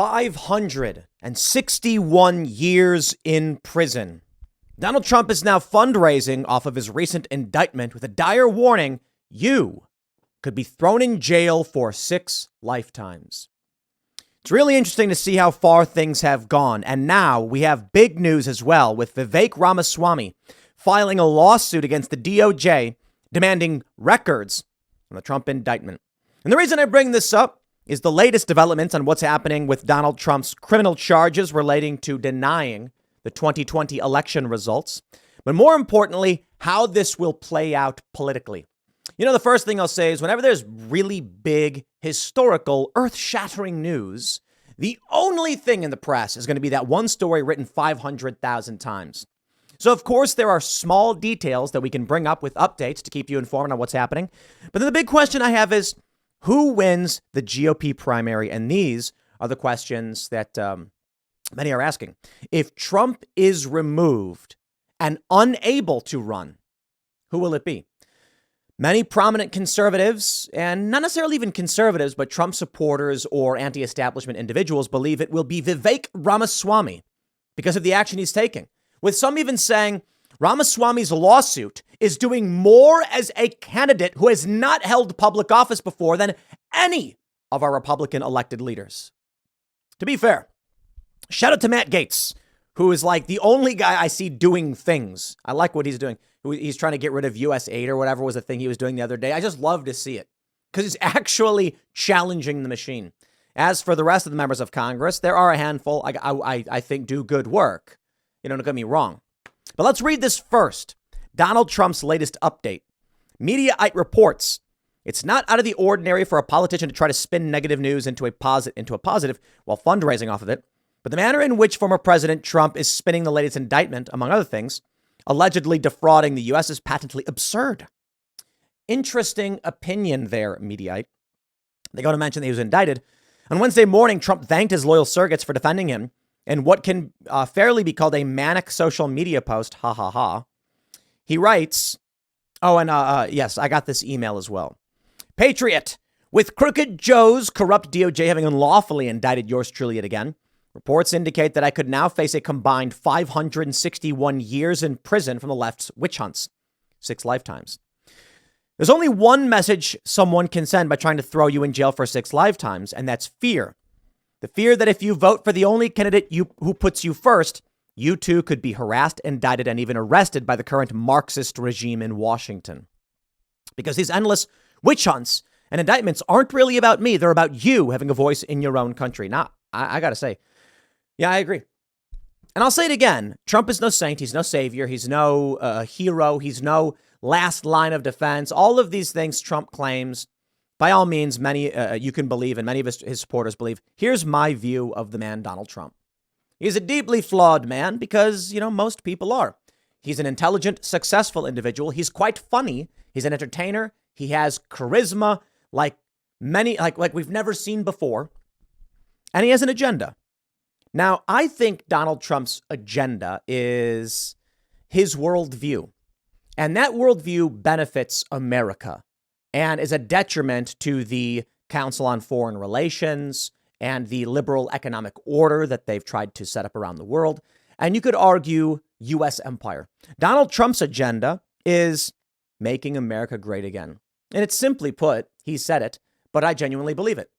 561 years in prison. Donald Trump is now fundraising off of his recent indictment with a dire warning: you could be thrown in jail for 6 lifetimes. It's really interesting to see how far things have gone. And now we have big news as well, with Vivek Ramaswamy filing a lawsuit against the DOJ demanding records on the Trump indictment. And the reason I bring this up is the latest developments on what's happening with Donald Trump's criminal charges relating to denying the 2020 election results. But more importantly, how this will play out politically. You know, the first thing I'll say is whenever there's really big, historical, earth-shattering news, the only thing in the press is going to be that one story written 500,000 times. So, of course, there are small details that we can bring up with updates to keep you informed on what's happening. But then the big question I have is, who wins the GOP primary? And these are the questions that many are asking. If Trump is removed and unable to run, who will it be? Many prominent conservatives, and not necessarily even conservatives, but Trump supporters or anti-establishment individuals believe it will be Vivek Ramaswamy because of the action he's taking, with some even saying Ramaswamy's lawsuit is doing more as a candidate who has not held public office before than any of our Republican elected leaders. To be fair, shout out to Matt Gaetz, who is like the only guy I see doing things. I like what he's doing. He's trying to get rid of US aid or whatever was the thing he was doing the other day. I just love to see it because he's actually challenging the machine. As for the rest of the members of Congress, there are a handful I think do good work. Don't get me wrong. But let's read this first. Donald Trump's latest update. Mediaite reports it's not out of the ordinary for a politician to try to spin negative news into a positive while fundraising off of it. But the manner in which former President Trump is spinning the latest indictment, among other things, allegedly defrauding the U.S., is patently absurd. Interesting opinion there, Mediaite. They go to mention that he was indicted. On Wednesday morning, Trump thanked his loyal surrogates for defending him in what can fairly be called a manic social media post. Ha ha ha. He writes, yes, I got this email as well. Patriot, with Crooked Joe's corrupt DOJ having unlawfully indicted yours truly yet again, reports indicate that I could now face a combined 561 years in prison from the left's witch hunts. 6 lifetimes. There's only one message someone can send by trying to throw you in jail for 6 lifetimes, and that's fear. The fear that if you vote for the only candidate who puts you first, you too could be harassed, indicted, and even arrested by the current Marxist regime in Washington. Because these endless witch hunts and indictments aren't really about me. They're about you having a voice in your own country. Now, I got to say, yeah, I agree. And I'll say it again. Trump is no saint. He's no savior. He's no hero. He's no last line of defense. All of these things Trump claims, by all means, many you can believe, and many of his supporters believe. Here's my view of the man, Donald Trump. He's a deeply flawed man because, most people are. He's an intelligent, successful individual. He's quite funny. He's an entertainer. He has charisma like we've never seen before. And he has an agenda. Now, I think Donald Trump's agenda is his worldview. And that worldview benefits America and is a detriment to the Council on Foreign Relations and the liberal economic order that they've tried to set up around the world. And you could argue U.S. empire. Donald Trump's agenda is making America great again. And it's simply put, he said it, but I genuinely believe it.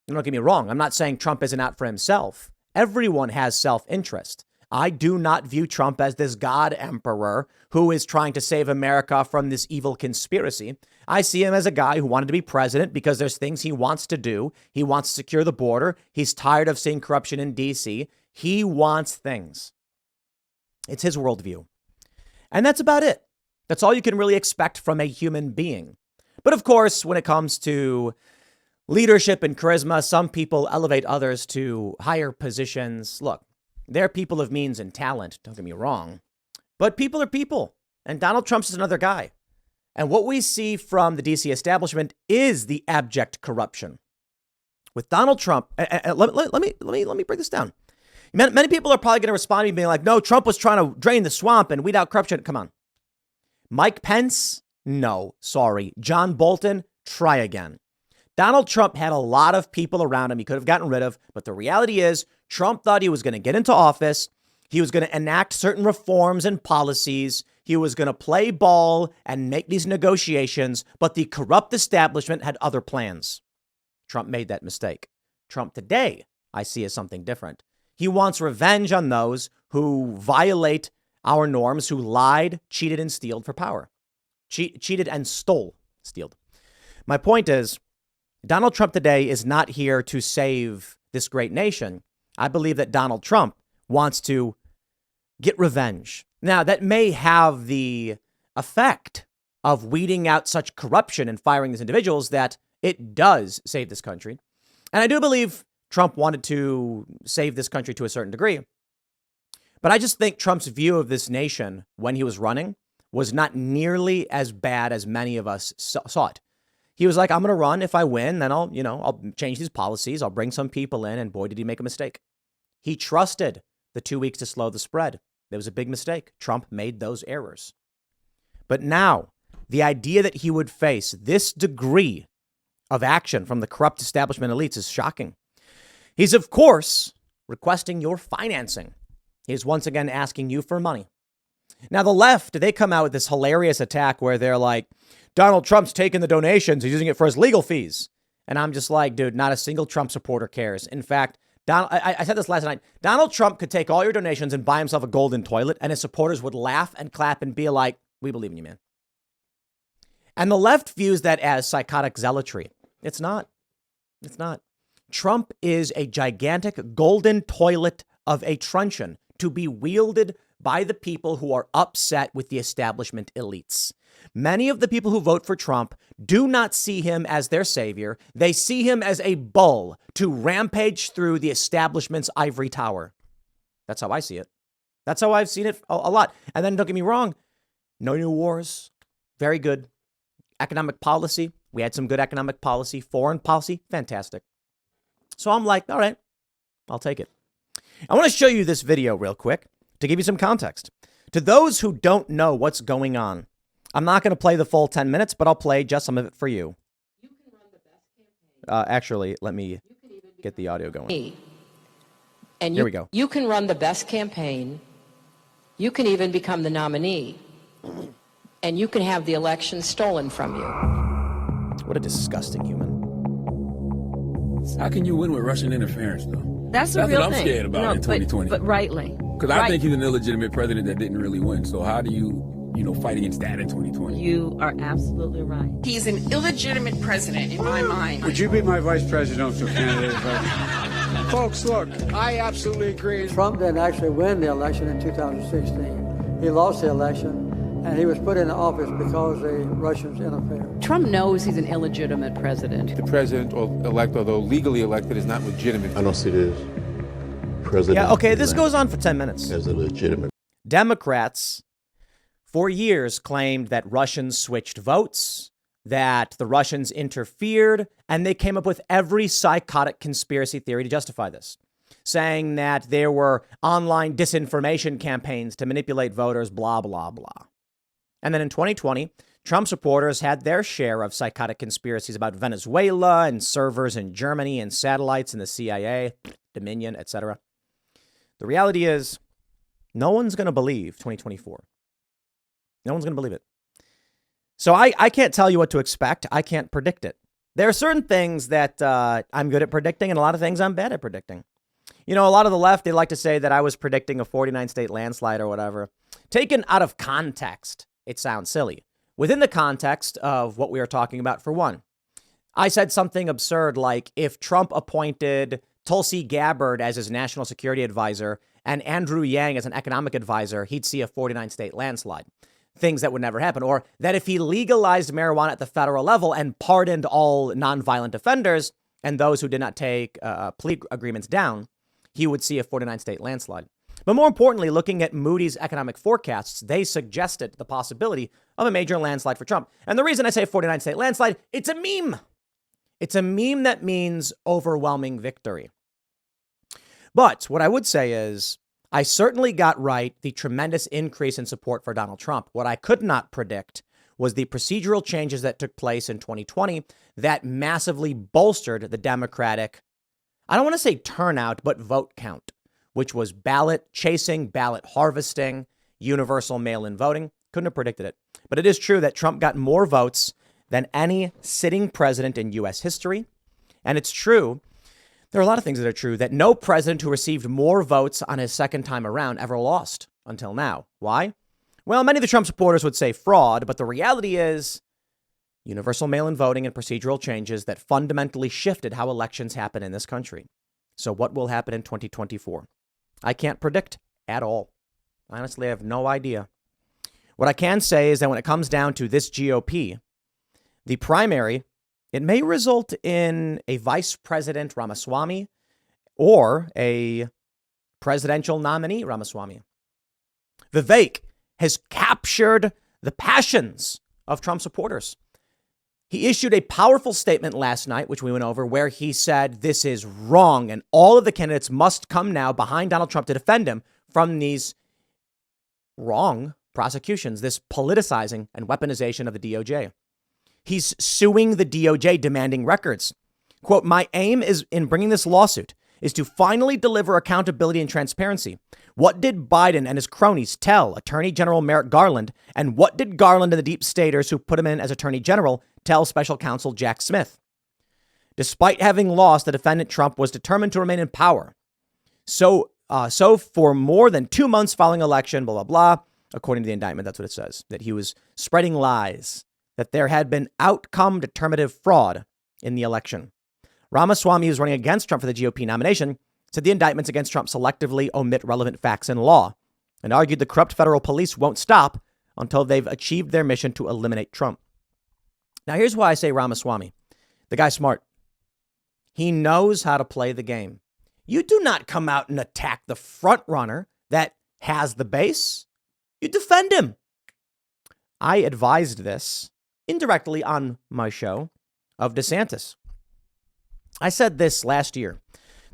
Don't get me wrong. I'm not saying Trump isn't out for himself. Everyone has self-interest. I do not view Trump as this God emperor who is trying to save America from this evil conspiracy. I see him as a guy who wanted to be president because there's things he wants to do. He wants to secure the border. He's tired of seeing corruption in D.C. He wants things. It's his worldview. And that's about it. That's all you can really expect from a human being. But of course, when it comes to leadership and charisma, some people elevate others to higher positions. Look, they're people of means and talent, don't get me wrong. But people are people, and Donald Trump's is another guy. And what we see from the DC establishment is the abject corruption. With Donald Trump, let me break this down. Many people are probably going to respond to me being like, no, Trump was trying to drain the swamp and weed out corruption. Come on. Mike Pence? No, sorry. John Bolton? Try again. Donald Trump had a lot of people around him he could have gotten rid of. But the reality is Trump thought he was going to get into office. He was going to enact certain reforms and policies. He was going to play ball and make these negotiations. But the corrupt establishment had other plans. Trump made that mistake. Trump today, I see as something different. He wants revenge on those who violate our norms, who lied, cheated, and stealed for power. Cheated and stealed. My point is, Donald Trump today is not here to save this great nation. I believe that Donald Trump wants to get revenge. Now, that may have the effect of weeding out such corruption and firing these individuals that it does save this country. And I do believe Trump wanted to save this country to a certain degree. But I just think Trump's view of this nation when he was running was not nearly as bad as many of us saw it. He was like, I'm going to run. If I win, then I'll change these policies. I'll bring some people in. And boy, did he make a mistake. He trusted the 2 weeks to slow the spread. There was a big mistake. Trump made those errors. But now the idea that he would face this degree of action from the corrupt establishment elites is shocking. He's, of course, requesting your financing. He's once again asking you for money. Now, the left, they come out with this hilarious attack where they're like, Donald Trump's taking the donations. He's using it for his legal fees. And I'm just like, dude, not a single Trump supporter cares. In fact, I said this last night. Donald Trump could take all your donations and buy himself a golden toilet, and his supporters would laugh and clap and be like, we believe in you, man. And the left views that as psychotic zealotry. It's not. It's not. Trump is a gigantic golden toilet of a truncheon to be wielded by the people who are upset with the establishment elites. Many of the people who vote for Trump do not see him as their savior. They see him as a bull to rampage through the establishment's ivory tower. That's how I see it. That's how I've seen it a lot. And then don't get me wrong. No new wars. Very good. Economic policy. We had some good economic policy. Foreign policy. Fantastic. So I'm like, all right, I'll take it. I want to show you this video real quick to give you some context. To those who don't know what's going on, I'm not going to play the full 10 minutes, but I'll play just some of it for you. You can run the best campaign. Actually, let me get the audio going. And here we go. You can run the best campaign. You can even become the nominee. And you can have the election stolen from you. What a disgusting human. How can you win with Russian interference, though? That's a real what I'm thing. scared about in 2020. But rightly. Because I think he's an illegitimate president that didn't really win. So how do you fight against that in 2020? You are absolutely right. He's an illegitimate president in my mind. Would you be my vice presidential candidate? Folks, look, I absolutely agree. Trump didn't actually win the election in 2016. He lost the election, and he was put into office because the Russians interfered. Trump knows he's an illegitimate president. The president-elect, although legally elected, is not legitimate. I don't see this president. Yeah, okay, this goes on for 10 minutes. As a legitimate. Democrats, for years, claimed that Russians switched votes, that the Russians interfered, and they came up with every psychotic conspiracy theory to justify this, saying that there were online disinformation campaigns to manipulate voters, blah, blah, blah. And then in 2020, Trump supporters had their share of psychotic conspiracies about Venezuela and servers in Germany and satellites in the CIA, Dominion, etc. The reality is, no one's going to believe 2024. No one's going to believe it. So I can't tell you what to expect. I can't predict it. There are certain things that I'm good at predicting and a lot of things I'm bad at predicting. You know, a lot of the left, they like to say that I was predicting a 49-state landslide or whatever. Taken out of context, it sounds silly. Within the context of what we are talking about, for one, I said something absurd like if Trump appointed Tulsi Gabbard as his national security advisor and Andrew Yang as an economic advisor, he'd see a 49-state landslide. Things that would never happen. Or that if he legalized marijuana at the federal level and pardoned all nonviolent offenders and those who did not take plea agreements down, he would see a 49-state landslide. But more importantly, looking at Moody's economic forecasts, they suggested the possibility of a major landslide for Trump. And the reason I say 49-state landslide, it's a meme. It's a meme that means overwhelming victory. But what I would say is I certainly got right the tremendous increase in support for Donald Trump. What I could not predict was the procedural changes that took place in 2020 that massively bolstered the Democratic, I don't want to say turnout, but vote count, which was ballot chasing, ballot harvesting, universal mail-in voting. Couldn't have predicted it. But it is true that Trump got more votes than any sitting president in U.S. history. And it's true, there are a lot of things that are true, that no president who received more votes on his second time around ever lost until now. Why? Well, many of the Trump supporters would say fraud, but the reality is universal mail-in voting and procedural changes that fundamentally shifted how elections happen in this country. So what will happen in 2024? I can't predict at all. Honestly, I have no idea. What I can say is that when it comes down to this GOP, the primary, it may result in a Vice President Ramaswamy or a presidential nominee Ramaswamy. Vivek has captured the passions of Trump supporters. He issued a powerful statement last night, which we went over, where he said this is wrong and all of the candidates must come now behind Donald Trump to defend him from these wrong prosecutions, this politicizing and weaponization of the DOJ. He's suing the DOJ, demanding records. Quote, my aim is in bringing this lawsuit is to finally deliver accountability and transparency. What did Biden and his cronies tell Attorney General Merrick Garland? And what did Garland and the deep staters who put him in as Attorney General tell Special Counsel Jack Smith? Despite having lost, the defendant Trump was determined to remain in power. So for more than 2 months following election, blah, blah, blah, according to the indictment, that's what it says, that he was spreading lies, that there had been outcome determinative fraud in the election. Ramaswamy, who's running against Trump for the GOP nomination, said the indictments against Trump selectively omit relevant facts and law and argued the corrupt federal police won't stop until they've achieved their mission to eliminate Trump. Now, here's why I say Ramaswamy. The guy's smart. He knows how to play the game. You do not come out and attack the front runner that has the base. You defend him. I advised this indirectly on my show of DeSantis. I said this last year,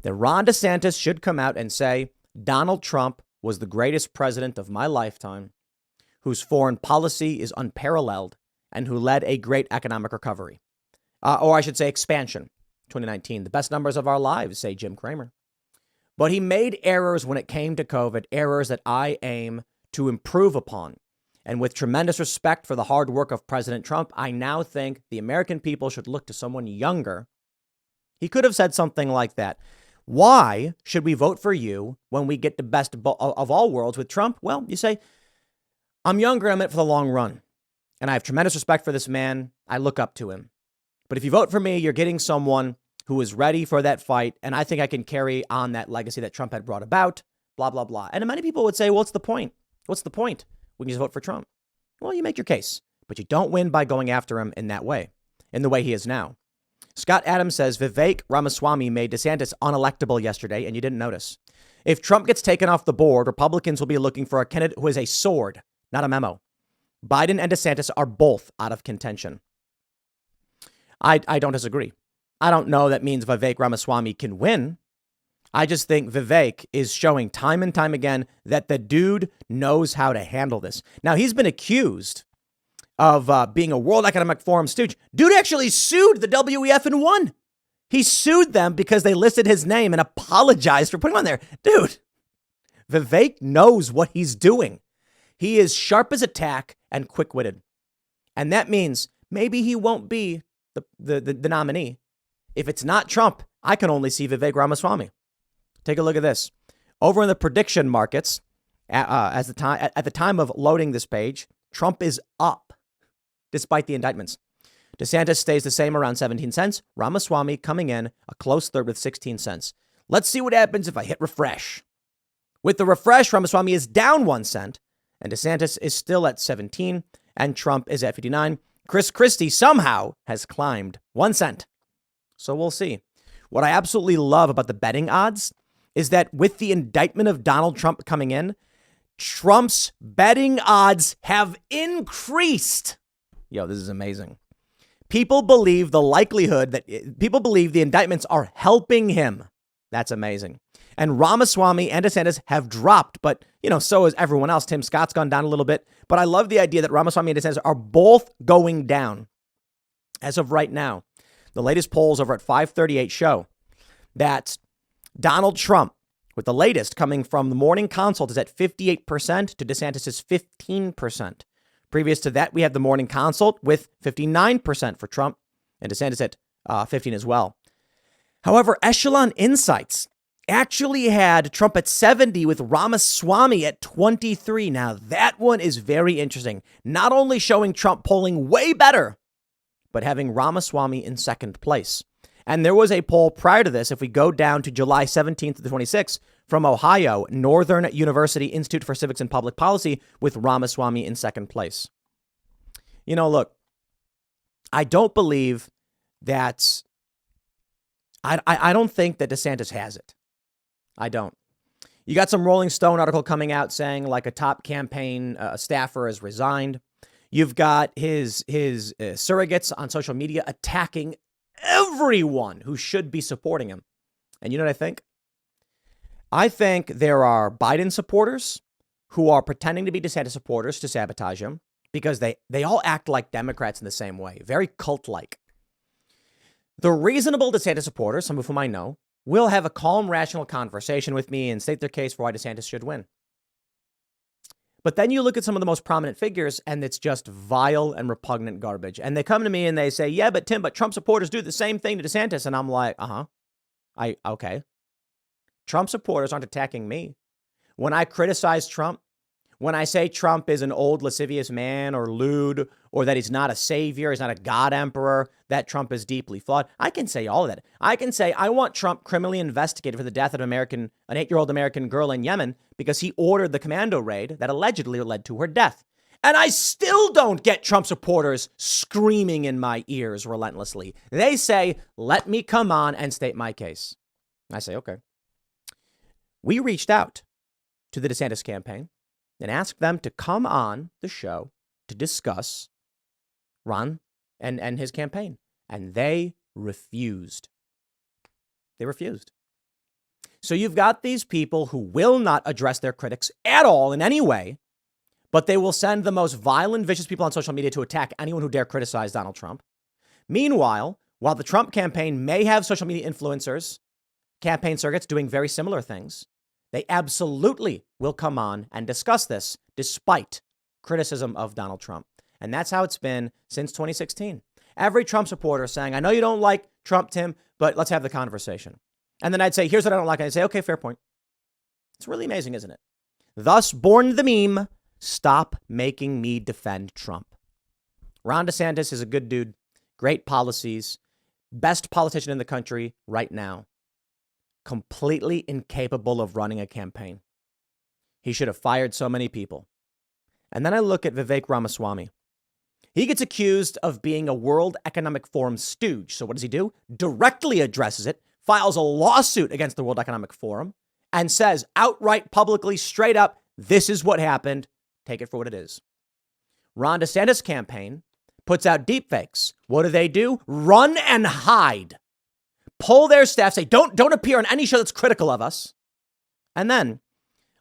that Ron DeSantis should come out and say Donald Trump was the greatest president of my lifetime, whose foreign policy is unparalleled and who led a great economic recovery. Or I should say expansion. 2019, the best numbers of our lives, say Jim Cramer. But he made errors when it came to COVID, errors that I aim to improve upon. And with tremendous respect for the hard work of President Trump, I now think the American people should look to someone younger. He could have said something like that. Why should we vote for you when we get the best of all worlds with Trump? Well, you say, I'm younger, I'm in it for the long run. And I have tremendous respect for this man. I look up to him. But if you vote for me, you're getting someone who is ready for that fight. And I think I can carry on that legacy that Trump had brought about, blah, blah, blah. And many people would say, well, what's the point? What's the point? We can just vote for Trump. Well, you make your case, but you don't win by going after him in that way, in the way he is now. Scott Adams says Vivek Ramaswamy made DeSantis unelectable yesterday, and you didn't notice. If Trump gets taken off the board, Republicans will be looking for a candidate who is a sword, not a memo. Biden and DeSantis are both out of contention. I don't disagree. I don't know that means Vivek Ramaswamy can win. I just think Vivek is showing time and time again that the dude knows how to handle this. Now, he's been accused of being a World Economic Forum stooge. Dude actually sued the WEF and won. He sued them because they listed his name and apologized for putting him on there. Dude, Vivek knows what he's doing. He is sharp as a tack and quick-witted. And that means maybe he won't be the nominee. If it's not Trump, I can only see Vivek Ramaswamy. Take a look at this. Over in the prediction markets, at the time of loading this page, Trump is up despite the indictments. DeSantis stays the same around 17 cents. Ramaswamy coming in a close third with 16 cents. Let's see what happens if I hit refresh. With the refresh, Ramaswamy is down 1 cent and DeSantis is still at 17 and Trump is at 59. Chris Christie somehow has climbed 1 cent. So we'll see. What I absolutely love about the betting odds is that with the indictment of Donald Trump coming in, Trump's betting odds have increased. Yo, this is amazing. People believe the indictments are helping him. That's amazing. And Ramaswamy and DeSantis have dropped, but, so has everyone else. Tim Scott's gone down a little bit. But I love the idea that Ramaswamy and DeSantis are both going down as of right now. The latest polls over at 538 show that Donald Trump, with the latest coming from the Morning Consult, is at 58% to DeSantis' 15%. Previous to that, we have the Morning Consult with 59% for Trump and DeSantis at 15 as well. However, Echelon Insights actually had Trump at 70 with Ramaswamy at 23. Now, that one is very interesting. Not only showing Trump polling way better, but having Ramaswamy in second place. And there was a poll prior to this, if we go down to July 17th to the 26th, from Ohio, Northern University Institute for Civics and Public Policy, with Ramaswamy in second place. Look, I don't believe that, I don't think that DeSantis has it. I don't. You got some Rolling Stone article coming out saying like a top campaign staffer has resigned. You've got his surrogates on social media attacking everyone who should be supporting him. And you know what I think? I think there are Biden supporters who are pretending to be DeSantis supporters to sabotage him because they all act like Democrats in the same way, very cult-like. The reasonable DeSantis supporters, some of whom I know, will have a calm, rational conversation with me and state their case for why DeSantis should win. But then you look at some of the most prominent figures and it's just vile and repugnant garbage. And they come to me and they say, yeah, but Tim, but Trump supporters do the same thing to DeSantis. And I'm like, okay. Trump supporters aren't attacking me. When I criticize Trump, when I say Trump is an old lascivious man or lewd, or that he's not a savior, he's not a God emperor, that Trump is deeply flawed, I can say all of that. I can say I want Trump criminally investigated for the death of an 8-year-old American girl in Yemen because he ordered the commando raid that allegedly led to her death. And I still don't get Trump supporters screaming in my ears relentlessly. They say, let me come on and state my case. I say, okay. We reached out to the DeSantis campaign and asked them to come on the show to discuss Ron and his campaign. And they refused. They refused. So you've got these people who will not address their critics at all in any way, but they will send the most violent, vicious people on social media to attack anyone who dare criticize Donald Trump. Meanwhile, while the Trump campaign may have social media influencers, campaign surrogates doing very similar things, they absolutely will come on and discuss this despite criticism of Donald Trump. And that's how it's been since 2016. Every Trump supporter saying, I know you don't like Trump, Tim, but let's have the conversation. And then I'd say, here's what I don't like. And I'd say, okay, fair point. It's really amazing, isn't it? Thus born the meme, stop making me defend Trump. Ron DeSantis is a good dude, great policies, best politician in the country right now. Completely incapable of running a campaign. He should have fired so many people. And then I look at Vivek Ramaswamy. He gets accused of being a World Economic Forum stooge. So what does he do? Directly addresses it, files a lawsuit against the World Economic Forum, and says outright, publicly, straight up, this is what happened. Take it for what it is. Ron DeSantis' campaign puts out deepfakes. What do? Run and hide. Pull their staff, say, don't appear on any show that's critical of us. And then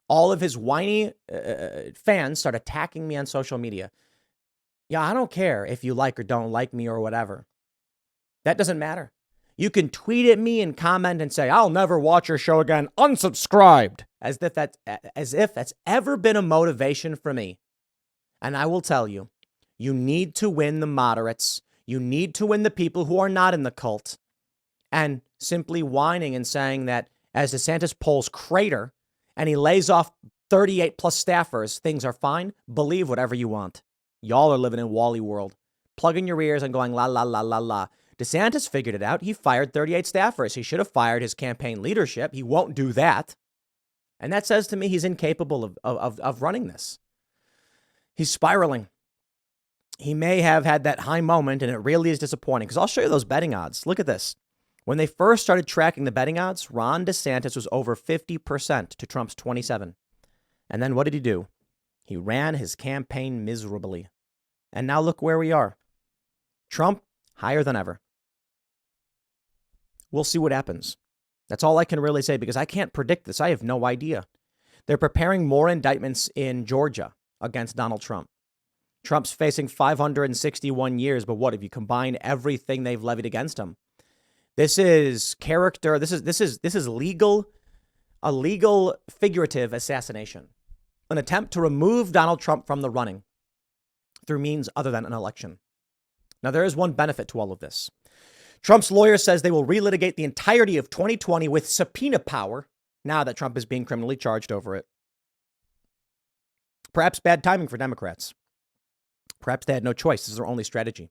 all of his whiny fans start attacking me on social media. Yeah, I don't care if you like or don't like me or whatever. That doesn't matter. You can tweet at me and comment and say, I'll never watch your show again, unsubscribed, as if that's ever been a motivation for me. And I will tell you, you need to win the moderates. You need to win the people who are not in the cult. And simply whining and saying that as DeSantis polls crater and he lays off 38 plus staffers, things are fine. Believe whatever you want. Y'all are living in Wally world, plugging your ears and going la, la, la, la, la. DeSantis figured it out. He fired 38 staffers. He should have fired his campaign leadership. He won't do that. And that says to me he's incapable of running this. He's spiraling. He may have had that high moment, and it really is disappointing because I'll show you those betting odds. Look at this. When they first started tracking the betting odds, Ron DeSantis was over 50% to Trump's 27%. And then what did he do? He ran his campaign miserably. And now look where we are. Trump higher than ever. We'll see what happens. That's all I can really say because I can't predict this. I have no idea. They're preparing more indictments in Georgia against Donald Trump. Trump's facing 561 years, but what if you combine everything they've levied against him? This is character. This is legal, a legal figurative assassination, an attempt to remove Donald Trump from the running through means other than an election. Now, there is one benefit to all of this. Trump's lawyer says they will relitigate the entirety of 2020 with subpoena power now that Trump is being criminally charged over it. Perhaps bad timing for Democrats. Perhaps they had no choice. This is their only strategy.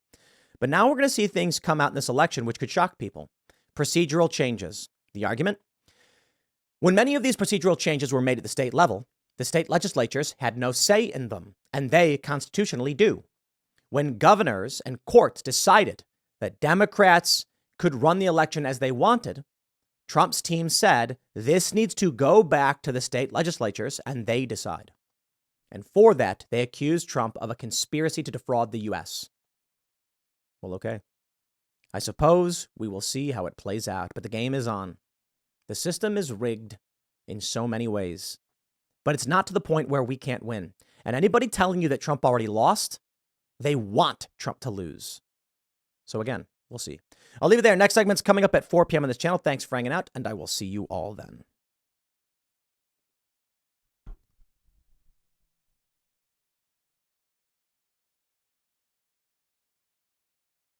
But now we're going to see things come out in this election which could shock people. Procedural changes. The argument? When many of these procedural changes were made at the state level, the state legislatures had no say in them, and they constitutionally do. When governors and courts decided that Democrats could run the election as they wanted, Trump's team said this needs to go back to the state legislatures and they decide. And for that, they accused Trump of a conspiracy to defraud the U.S. Well, okay. I suppose we will see how it plays out, but the game is on. The system is rigged in so many ways, but it's not to the point where we can't win. And anybody telling you that Trump already lost, they want Trump to lose. So again, we'll see. I'll leave it there. Next segment's coming up at 4 p.m. on this channel. Thanks for hanging out, and I will see you all then.